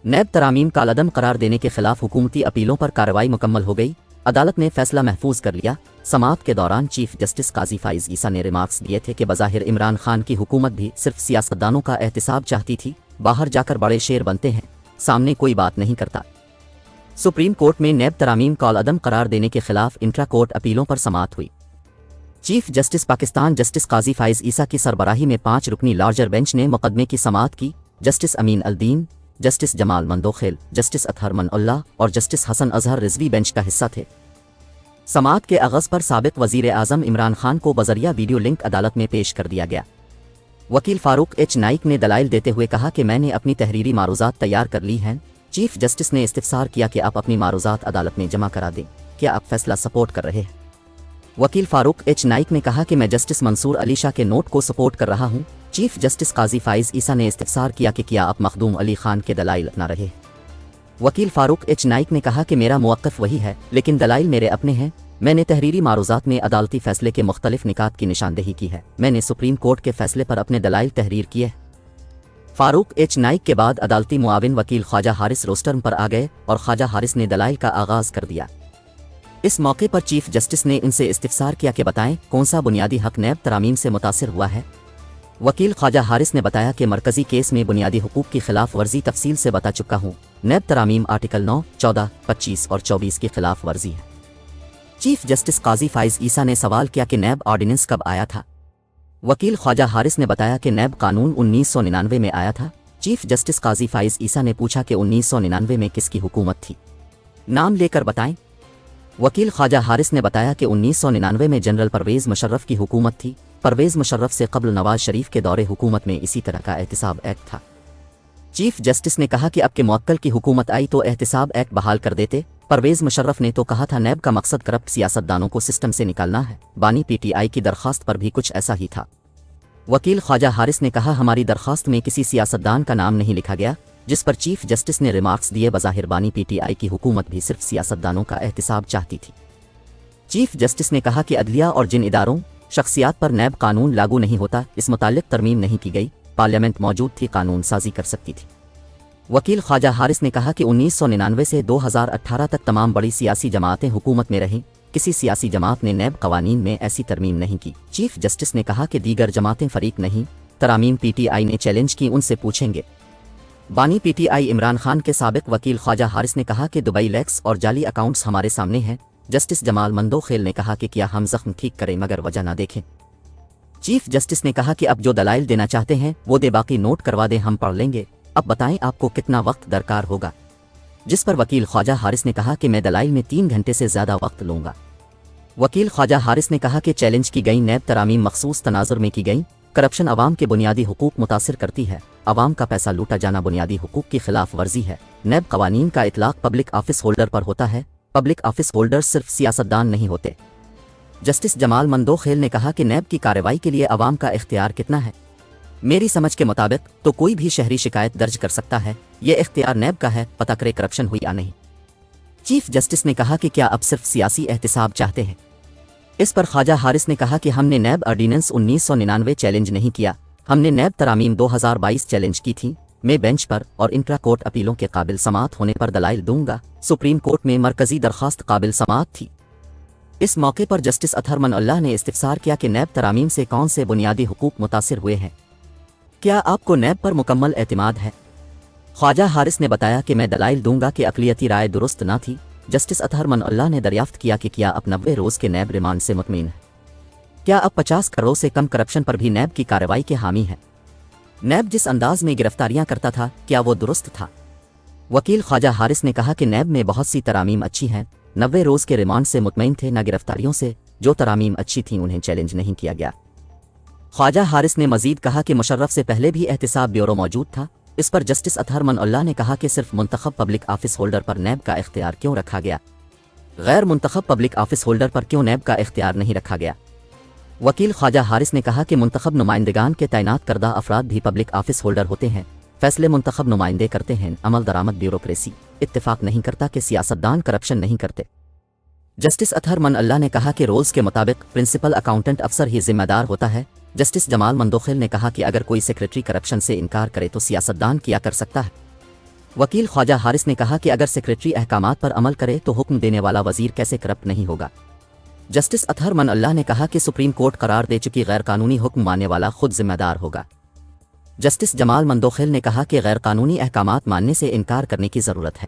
नैब तरामीम कालअदम करार देने के खिलाफ हुकूमती अपीलों पर कार्रवाई मुकम्मल हो गई। अदालत ने फैसला महफूज कर लिया। समाअत के दौरान चीफ जस्टिस काजी फाइज ईसा ने रिमार्क्स दिए थे कि बज़ाहिर इमरान खान की हुकूमत भी सिर्फ सियासतदानों का एहतिसाब चाहती थी, बाहर जाकर बड़े शेर बनते हैं, सामने कोई बात नहीं करता। सुप्रीम कोर्ट में नैब तरामीम कालअदम करार देने के खिलाफ इंट्रा कोर्ट अपीलों पर समाअत हुई। चीफ जस्टिस पाकिस्तान जस्टिस काजी फाइज ईसा की सरबराही में 5 रुकनी लार्जर बेंच ने मुकदमे की समाअत की। Justice Amin al-Din, justice Jamal Mandokhail, justice Athar Minallah और जस्टिस हसन अजहर रिजवी बेंच का हिस्सा थे। समाअत के आगाज़ पर साबिक वज़ीर आज़म इमरान खान को बज़रिया वीडियो लिंक अदालत में पेश कर दिया गया। वकील फारूक एच नाइक ने दलाइल देते हुए कहा कि मैंने अपनी तहरीरी मारूज़ात तैयार कर ली हैं। चीफ जस्टिस ने इस्तिफ़सार किया कि आप अपनी मारूज़ात अदालत में जमा करा दें, क्या आप फैसला सपोर्ट कर रहे हैं? वकील फारूक एच नाइक ने कहा कि मैं जस्टिस मंसूर अली शाह के नोट को सपोर्ट कर रहा हूं। चीफ जस्टिस काजी फाइज ईसा ने इस्तिफ़सार किया कि क्या आप मखदूम अली खान के दलाइल अपना रहे? वकील फारूक एच नाइक ने कहा कि मेरा मौक़िफ़ वही है, लेकिन दलाइल मेरे अपने हैं। मैंने तहरीरी मारूज़ात में अदालती फ़ैसले के मुख्तलिफ निकात की निशानदेही की है। मैंने सुप्रीम कोर्ट के फ़ैसले पर अपने दलाइल तहरीर किए। फारूक एच नाइक के बाद अदालती मुआविन वकील ख्वाजा हारिस रोस्टर्म पर आ गए और ख्वाजा हारिस ने दलाइल का आगाज़ कर दिया। इस मौके पर चीफ जस्टिस ने इनसे इस्तिफ़सार किया कि बताएं कौन सा बुनियादी हक नैब तरामीम से मुतासिर हुआ है। वकील ख्वाजा हारिस ने बताया कि मरकज़ी केस में बुनियादी हुकूक की खिलाफ वर्जी तफसील से बता चुका हूँ। नैब तरामीम आर्टिकल 9, 14, 25 और 24 की खिलाफ वर्जी है। चीफ जस्टिस काजी फाइज ईसा ने सवाल किया कि नैब ऑर्डिनेंस कब आया था। वकील ख्वाजा हारिस ने बताया कि नैब कानून 1999 में आया था। चीफ जस्टिस काजी फाइज ईसा ने पूछा कि 1999 में किसकी हुकूमत थी, नाम लेकर बताएं। वकील ख्वाजा हारिस ने बताया कि 1999 में जनरल परवेज़ मुशर्रफ की हुकूमत थी। परवेज़ मुशर्रफ से कब्ल नवाज शरीफ के दौरे हुकूमत में इसी तरह का एहतिसाब एक्ट था। चीफ जस्टिस ने कहा कि अब के मुअक्कल की हुकूमत आई तो एहतिसाब एक्ट बहाल कर देते। परवेज़ मुशर्रफ ने तो कहा था नैब का मकसद करप्ट सियासतदानों को सिस्टम से निकालना है। बानी पीटीआई की दरख्वास्त पर भी कुछ ऐसा ही था। वकील ख्वाजा हारिस ने कहा हमारी दरख्वास्त में किसी सियासतदान का नाम नहीं लिखा गया, जिस पर चीफ जस्टिस ने रिमार्क्स दिए बज़ाहिर बानी पीटीआई की हुकूमत भी सिर्फ सियासतदानों का एहतिसाब चाहती थी। चीफ जस्टिस ने कहा कि अदलिया और जिन इदारों शख्सियात पर नैब कानून लागू नहीं होता, इस मुतालिक तरमीम नहीं की गई। पार्लियामेंट मौजूद थी, कानून साजी कर सकती थी। वकील ख्वाजा हारिस ने कहा कि 1999 से 2018 तक तमाम बड़ी सियासी जमातें हुकूमत में रहीं, किसी सियासी जमात ने नैब कवानीन में ऐसी तरमीम नहीं की। चीफ जस्टिस ने कहा कि दीगर जमातें फरीक नहीं, तरामीम पीटीआई ने चैलेंज की, उनसे पूछेंगे। बानी पीटीआई इमरान खान के साबिक वकील ख्वाजा हारिस ने कहा कि दुबई लैक्स और जाली अकाउंट्स हमारे सामने हैं। जस्टिस जमाल मंदोखेल ने कहा कि क्या हम जख्म ठीक करें मगर वजह ना देखें। चीफ जस्टिस ने कहा कि अब जो दलाइल देना चाहते हैं वो दे, बाकी नोट करवा दें, हम पढ़ लेंगे। अब बताएं आपको कितना वक्त दरकार होगा। जिस पर वकील ख्वाजा हारिस ने कहा कि मैं दलाइल में 3 घंटे से ज़्यादा वक्त लूँगा। वकील ख्वाजा हारिस ने कहा कि चैलेंज की गई नैब तरामीम मखसूस तनाजुर में की गई। करप्शन अवाम के बुनियादी हुकूक मुतासिर करती है। अवाम का पैसा लूटा जाना बुनियादी हुकूक की खिलाफ वर्जी है। नैब कवानीन का इतलाक पब्लिक ऑफिस होल्डर पर होता है। पब्लिक ऑफिस होल्डर सिर्फ सियासतदान नहीं होते। जस्टिस जमाल मंदोखेल ने कहा कि नैब की कार्रवाई के लिए अवाम का इख्तियार कितना है। मेरी समझ के मुताबिक तो कोई भी शहरी शिकायत दर्ज कर सकता है, ये इख्तियार नैब का है, पता करे करप्शन हुई या नहीं। चीफ जस्टिस ने कहा कि क्या अब सिर्फ सियासी एहतिसाब चाहते हैं। इस पर ख्वाजा हारिस ने कहा कि हमने नैब ऑर्डिनेंस 1999 चैलेंज नहीं किया, हमने नैब तरामीम 2022 चैलेंज की थी। मैं बेंच पर और इंट्रा कोर्ट अपीलों के काबिल समाअत होने पर दलाइल दूंगा। सुप्रीम कोर्ट में मरकजी दरख्वास्त काबिल समाअत थी। इस मौके पर जस्टिस अतहर मनउल्लाह ने इस्तिफ़सार किया कि नैब तरामीम से कौन से बुनियादी हुकूक मुतासिर हुए हैं, क्या आपको नैब पर मुकम्मल एतमाद है। ख्वाजा हारिस ने बताया कि मैं दलाइल दूंगा कि अक़लियती राय दुरुस्त ना थी। जस्टिस अतहर मनउल्लाह ने दरियाफ्त किया कि क्या अब 90 रोज़ के नैब रिमांड से मुतमईन है, क्या अब 50 करोड़ से कम करप्शन पर भी नैब की कार्रवाई के हामी है। नैब जिस अंदाज में गिरफ्तारियां करता था क्या वो दुरुस्त था। वकील ख्वाजा हारिस ने कहा कि नैब में बहुत सी तरामीम अच्छी हैं, 90 रोज़ के रिमांड से मुतमईन थे, न गिरफ्तारियों से। जो तरामीम अच्छी थीं उन्हें चैलेंज नहीं किया गया। ख्वाजा हारिस ने मजीद कहा कि मुशर्रफ से पहले भी एहतिसाब ब्यूरो मौजूद था। इस पर जस्टिस अतहर मनउल्लाह ने कहा कि सिर्फ मुंतखब पब्लिक ऑफिस होल्डर पर नैब का इख्तियार क्यों रखा गया, गैर मुंतखब पब्लिक ऑफिस होल्डर पर क्यों नैब का इख्तियार नहीं रखा गया। वकील ख्वाजा हारिस ने कहा कि मुंतखब नुमाइंदगान के तैनात करदा अफराद भी पब्लिक ऑफिस होल्डर होते हैं, फैसले मुंतखब नुमाइंदे करते हैं, अमल दरामद ब्यूरोक्रेसी इत्तेफाक नहीं करता कि सियासतदान करप्शन नहीं करते। जस्टिस अतहर मनउल्लाह ने कहा कि रोल्स के मुताबिक प्रिंसिपल अकाउंटेंट अफसर ही जिम्मेदार होता है। जस्टिस जमाल मंदोखेल ने कहा कि अगर कोई सेक्रेटरी करप्शन से इनकार करे तो सियासतदान किया कर सकता है। वकील ख्वाजा हारिस ने कहा कि अगर सेक्रेटरी अहकामात पर अमल करे तो हुक्म देने वाला वजीर कैसे करप्ट नहीं होगा। जस्टिस अतहर मन अल्लाह ने कहा कि सुप्रीम कोर्ट करार दे चुकी गैर कानूनी हुक्म मानने वाला खुद जिम्मेदार होगा। जस्टिस जमाल मंदोखेल ने कहा कि गैर कानूनी अहकामात मानने से इनकार करने की ज़रूरत है।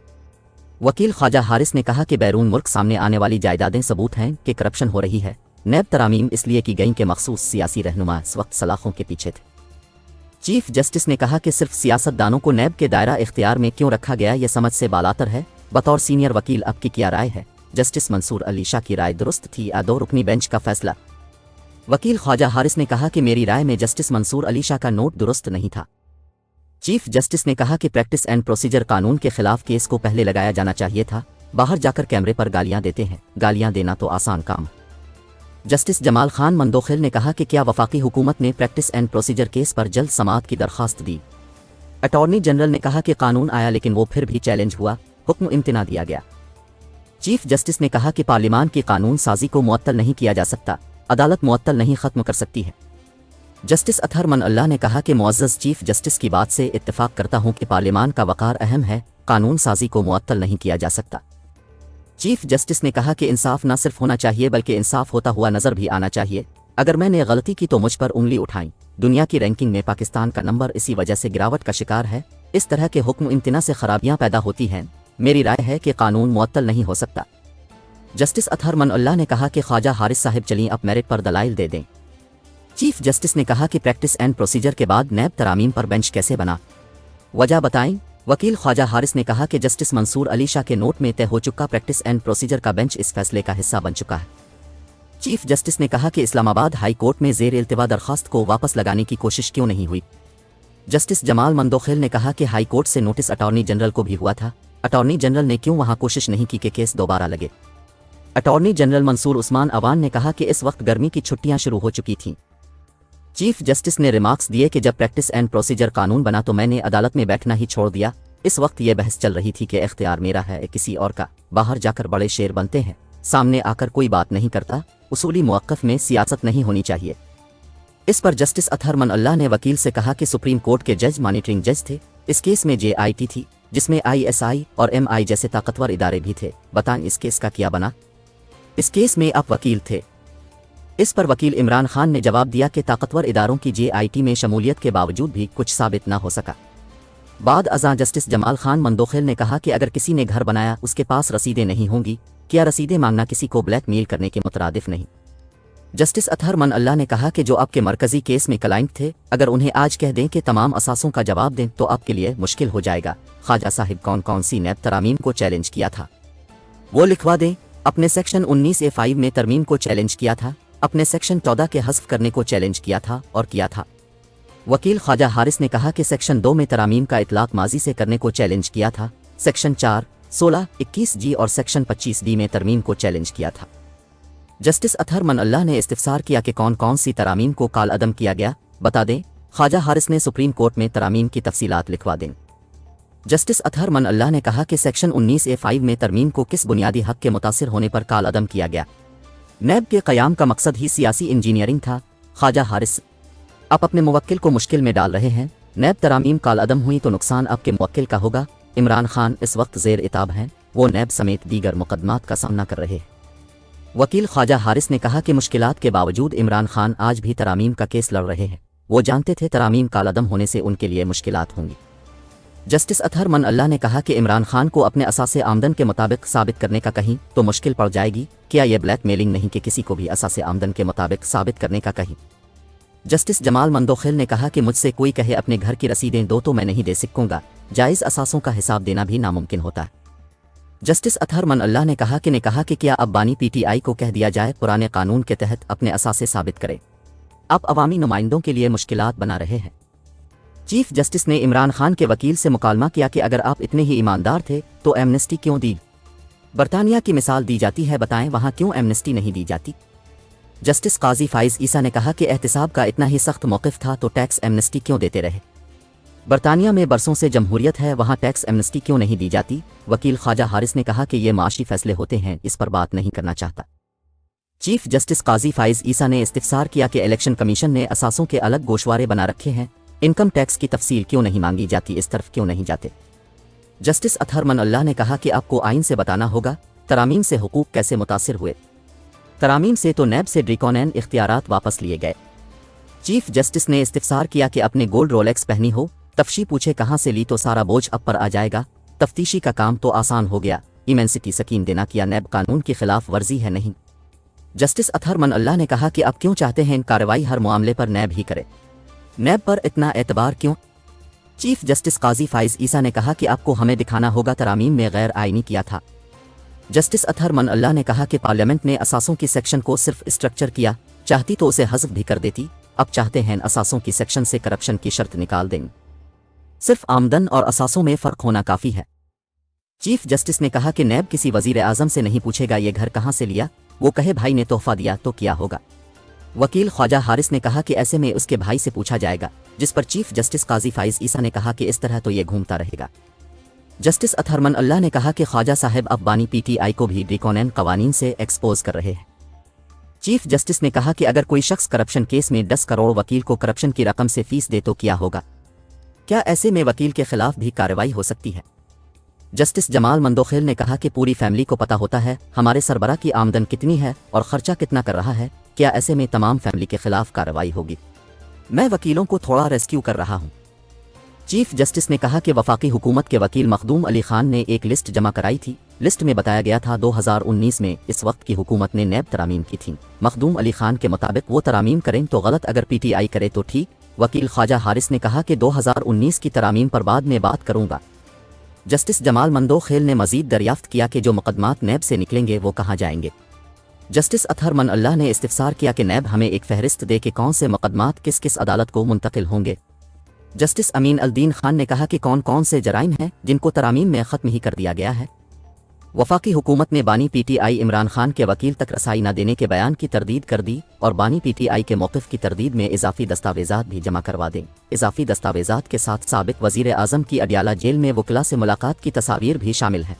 वकील ख्वाजा हारिस ने कहा कि बैरून मुल्क सामने आने वाली जायदादें सबूत हैं कि करप्शन हो रही है। नैब तरामीम इसलिए की गई कि मखसूस सियासी रहनुमा इस वक्त सलाखों के पीछे थे। चीफ जस्टिस ने कहा कि सिर्फ सियासतदानों को नैब के दायरा इख्तियार में क्यों रखा गया यह समझ से बालातर है। बतौर सीनियर वकील अब की क्या राय है? जस्टिस मंसूर अली शाह की राय दुरुस्त थी या दो रुकनी बेंच का फैसला? वकील ख्वाजा हारिस ने कहा कि मेरी राय में जस्टिस मंसूर अली शाह का नोट दुरुस्त नहीं था। चीफ जस्टिस ने कहा कि प्रैक्टिस एंड प्रोसीजर कानून के खिलाफ केस को पहले लगाया जाना चाहिए था। बाहर जाकर कैमरे पर गालियां देते हैं, गालियां देना तो आसान काम। जस्टिस जमाल खान मंदोखेल ने कहा कि क्या वफाकी हुकूमत ने प्रैक्टिस एंड प्रोसीजर केस पर जल्द समाअत की दरख्वास्त दी? अटॉर्नी जनरल ने कहा कि कानून आया लेकिन वो फिर भी चैलेंज हुआ, हुक्म इम्तना दिया गया। चीफ जस्टिस ने कहा कि पार्लियामान की कानून साजी को मुअत्तल नहीं किया जा सकता, अदालत मुअत्तल नहीं खत्म कर सकती है। जस्टिस अतहर मन अल्लाह ने कहा कि मुअज़्ज़ज़ चीफ जस्टिस की बात से इत्तेफाक करता हूं कि पार्लियामान का वक़ार अहम है, कानून साजी को मुअत्तल नहीं किया जा सकता। चीफ जस्टिस ने कहा कि इंसाफ न सिर्फ होना चाहिए बल्कि इंसाफ होता हुआ नजर भी आना चाहिए। अगर मैंने गलती की तो मुझ पर उंगली उठाई। दुनिया की रैंकिंग में पाकिस्तान का नंबर इसी वजह से गिरावट का शिकार है। इस तरह के हुक्म इम्तना से खराबियां पैदा होती हैं। मेरी राय है कि कानून मुअत्तल नहीं हो सकता। जस्टिस अतहर मन अल्लाह ने कहा कि ख्वाजा हारिस साहिब चलिए अब मेरिट पर दलाइल दे दें। चीफ जस्टिस ने कहा कि प्रैक्टिस एंड प्रोसीजर के बाद नैब तरामीम पर बेंच कैसे बना, वजह बताएं। वकील ख्वाजा हारिस ने कहा कि जस्टिस मंसूर अली शाह के नोट में तय हो चुका प्रैक्टिस एंड प्रोसीजर का बेंच इस फैसले का हिस्सा बन चुका है। चीफ जस्टिस ने कहा कि इस्लामाबाद हाई कोर्ट में ज़ेर इल्तिवा दरख्वास्त को वापस लगाने की कोशिश क्यों नहीं हुई। जस्टिस जमाल मंदोखेल ने कहा कि हाई कोर्ट से नोटिस अटॉर्नी जनरल को भी हुआ था, अटॉर्नी जनरल ने क्यों वहां कोशिश नहीं की कि केस दोबारा लगे। अटॉर्नी जनरल मंसूर उस्मान अवान ने कहा कि इस वक्त गर्मी की छुट्टियां शुरू हो चुकी थीं। चीफ जस्टिस ने रिमार्क्स दिए कि जब प्रैक्टिस एंड प्रोसीजर कानून बना तो मैंने अदालत में बैठना ही छोड़ दिया। इस वक्त यह बहस चल रही थी कि इख्तियार मेरा है किसी और का। बाहर जाकर बड़े शेर बनते हैं, सामने आकर कोई बात नहीं करता। उसूली मौक़िफ़ में सियासत नहीं होनी चाहिए। इस पर जस्टिस अतहर मन अल्लाह ने वकील से कहा कि सुप्रीम कोर्ट के जज मॉनिटरिंग जज थे। इस केस में JIT थी जिसमें ISI और MI जैसे ताकतवर इदारे भी थे। बताएं इस केस का क्या बना? इस केस में आप वकील थे। इस पर वकील इमरान खान ने जवाब दिया कि ताकतवर इदारों की JIT में शमूलियत के बावजूद भी कुछ साबित न हो सका। बाद अज़ां जस्टिस जमाल खान मंदोखेल ने कहा कि अगर किसी ने घर बनाया उसके पास रसीदें नहीं होंगी, क्या रसीदें मांगना किसी को ब्लैकमेल करने के मुतरादिफ नहीं। जस्टिस अतहर मन अल्लाह ने कहा कि जो आपके मरकजी केस में क्लाइंट थे, अगर उन्हें आज कह दें कि तमाम असासों का जवाब दें तो आपके लिए मुश्किल हो जाएगा। ख्वाजा साहिब कौन कौन सी नैब तरामीम को चैलेंज किया था वो लिखवा दें। अपने सेक्शन 19A5 में तरमीम को चैलेंज किया था, अपने सेक्शन 14 के हज़्फ करने को चैलेंज किया था और किया था। वकील ख्वाजा हारिस ने कहा कि सेक्शन 2 में तरामीम का इतलाक माजी से करने को चैलेंज किया था, सेक्शन 4, 16, 21G और सेक्शन 25D में तरमीम को चैलेंज किया था। जस्टिस अतहर मन अल्लाह ने इस्तिफसार किया कि कौन कौन सी तरामीम को काल अदम किया गया, बता दें। ख्वाजा हारिस ने सुप्रीम कोर्ट में तरामीम की तफसीलात लिखवा दें। जस्टिस अतहर मन अल्लाह ने कहा कि सेक्शन 19A5 में तरमीम को किस बुनियादी हक के मुतासिर होने पर काल अदम किया गया। नैब के क़याम का मकसद ही सियासी इंजीनियरिंग था। ख्वाजा हारिस आप अपने मुवक्किल को मुश्किल में डाल रहे हैं। नैब तरामीम काल अदम हुई तो नुकसान आपके मुवक्किल का होगा। इमरान खान इस वक्त ज़ेर इताब हैं, वो नैब समेत दीगर मुकदमात का सामना कर रहे हैं। वकील ख्वाजा हारिस ने कहा कि मुश्किलात के बावजूद इमरान खान आज भी तरामीम का केस लड़ रहे हैं। वो जानते थे तरामीम काल अदम होने से उनके लिए मुश्किलात होंगी। जस्टिस अतहर मन अल्लाह ने कहा कि इमरान खान को अपने असासे आमदन के मुताबिक साबित करने का कहीं तो मुश्किल पड़ जाएगी। क्या यह ब्लैक मेलिंग नहीं कि किसी को भी असासे आमदन के मुताबिक साबित करने का कहीं। जस्टिस जमाल मंदोखेल ने कहा कि मुझसे कोई कहे अपने घर की रसीदें दो तो मैं नहीं दे सकूंगा। जायज़ असासों का हिसाब देना भी नामुमकिन होता है। जस्टिस अतहर मन अल्लाह ने कहा कि क्या अब बानी PTI को कह दिया जाए पुराने कानून के तहत अपने असासे साबित करें। आप अवामी नुमाइंदों के लिए मुश्किलात बना रहे हैं। चीफ जस्टिस ने इमरान खान के वकील से मुकालमा किया कि अगर आप इतने ही ईमानदार थे तो एमनेस्टी क्यों दी। बरतानिया की मिसाल दी जाती है, बताएं वहां क्यों एमनेस्टी नहीं दी जाती। जस्टिस काजी फाइज ईसा ने कहा कि एहतिसाब का इतना ही सख्त मौक़िफ़ था तो टैक्स एमनेस्टी क्यों देते रहे। बरतानिया में बरसों से जमहूरियत है, वहाँ टैक्स एमनेस्टी क्यों नहीं दी जाती। वकील ख्वाजा हारिस ने कहा कि ये माशी फैसले होते हैं, इस पर बात नहीं करना चाहता। चीफ जस्टिस काजी फाइज ईसा ने इस्तिफसार किया कि इलेक्शन कमीशन ने असासों के अलग गोशवारे बना रखे हैं, इनकम टैक्स की तफसील क्यों नहीं मांगी जाती, इस तरफ क्यों नहीं जाते। जस्टिस अतहर मन अल्लाह ने कहा कि आपको आइन से बताना होगा तरामीम से हुकूक कैसे मुतासिर हुए। तरामीम से तो नैब से ड्रैकोनियन इख्तियारात वापस लिए गए। चीफ जस्टिस ने इस्तिफसार किया कि अपने गोल्ड रोलेक्स पहनी हो, तफ्शी पूछे कहाँ से ली तो सारा बोझ अब पर आ जाएगा, तफ्तीशी का काम तो आसान हो गया, इमेंसिटी सकीन देना किया नैब कानून की खिलाफ वर्जी है नहीं। जस्टिस अतहर मन अल्लाह ने कहा कि आप क्यों चाहते हैं कार्रवाई हर मामले पर नैब ही करे, नैब पर इतना एतबार क्यों। चीफ जस्टिस काजी फाइज ईसा ने कहा कि आपको हमें दिखाना होगा तरामीम में गैर आइनी किया था। जस्टिस अतहर मन अल्लाह ने कहा कि पार्लियामेंट ने असासों की सेक्शन को सिर्फ स्ट्रक्चर किया, चाहती तो उसे हज़फ भी कर देती, अब चाहते हैं असासों की सेक्शन से करप्शन की शर्त निकाल दें। सिर्फ आमदन और असासों में फ़र्क होना काफ़ी है। चीफ जस्टिस ने कहा कि नैब किसी वज़ीर आज़म से नहीं पूछेगा ये घर कहाँ से लिया, वो कहे भाई ने तोहफा दिया तो क्या होगा। वकील ख्वाजा हारिस ने कहा कि ऐसे में उसके भाई से पूछा जाएगा, जिस पर चीफ जस्टिस काजी फाइज ईसा ने कहा कि इस तरह तो ये घूमता रहेगा। जस्टिस अतहर मन अल्लाह ने कहा कि ख्वाजा साहब अब बानी पीटीआई को भी ड्रैकोनियन कवानीन से एक्सपोज कर रहे हैं। चीफ जस्टिस ने कहा कि अगर कोई शख्स करप्शन केस में 10 करोड़ वकील को करप्शन की रकम से फीस दे तो क्या होगा, क्या ऐसे में वकील के खिलाफ भी कार्रवाई हो सकती है। जस्टिस जमाल मंदोखेल ने कहा कि पूरी फैमिली को पता होता है हमारे सरबरा की आमदन कितनी है और खर्चा कितना कर रहा है, क्या ऐसे में तमाम फैमिली के खिलाफ कार्रवाई होगी। मैं वकीलों को थोड़ा रेस्क्यू कर रहा हूं। चीफ जस्टिस ने कहा कि वफाकी हुकूमत के वकील मखदूम अली खान ने एक लिस्ट जमा कराई थी। लिस्ट में बताया गया था 2019 में इस वक्त की हुकूमत ने नैब तरामीम की थी। मखदूम अली खान के मुताबिक वो तरामीम करें तो गलत, अगर पीटीआई करे तो ठीक। वकील ख्वाजा हारिस ने कहा कि 2019 की तरामीम पर बाद में बात करूंगा। जस्टिस जमाल मंदोखेल ने मजीद दरियाफ्त किया कि जो मुकदमात नैब से निकलेंगे वो कहाँ जाएंगे। जस्टिस अतहर मन अल्लाह ने इस्तिफसार किया कि नैब हमें एक फहरिस्त दे कि कौन से मुकदमात किस किस अदालत को मुंतकिल होंगे। जस्टिस अमीन अल-दीन खान ने कहा कि कौन कौन से जराइम हैं जिनको तरामीम में ख़त्म ही कर दिया गया है। वफाकी हुकूमत ने बानी पीटीआई इमरान खान के वकील तक रसाई न देने के बयान की तरदीद कर दी और बानी पीटीआई के मौक़िफ़ की तरदीद में इजाफी दस्तावेज़ात भी जमा करवा दें। इजाफी दस्तावेज़ात के साथ साबिक़ वज़ीर आज़म की अडियाला जेल में वकला से मुलाकात की तस्वीर भी शामिल है।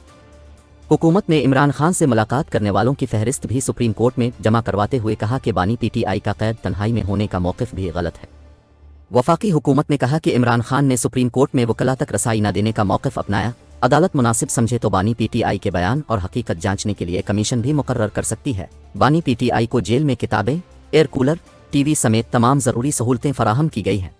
हुकूमत ने इमरान खान से मुलाकात करने वालों की फहरिस्त भी सुप्रीम कोर्ट में जमा करवाते हुए कहा कि बानी पीटीआई का कैद तन्हाई में होने का मौक़िफ़ भी गलत है। वफाकी हुकूमत ने कहा कि इमरान खान ने सुप्रीम कोर्ट में वकला तक रसाई न देने का मौक़िफ़ अपनाया। अदालत मुनासिब समझे तो बानी पीटीआई के बयान और हकीकत जांचने के लिए कमीशन भी मुकर्रर कर सकती है। बानी पीटीआई को जेल में किताबें, एयर कूलर, टीवी समेत तमाम ज़रूरी सहूलतें फराहम की गई हैं।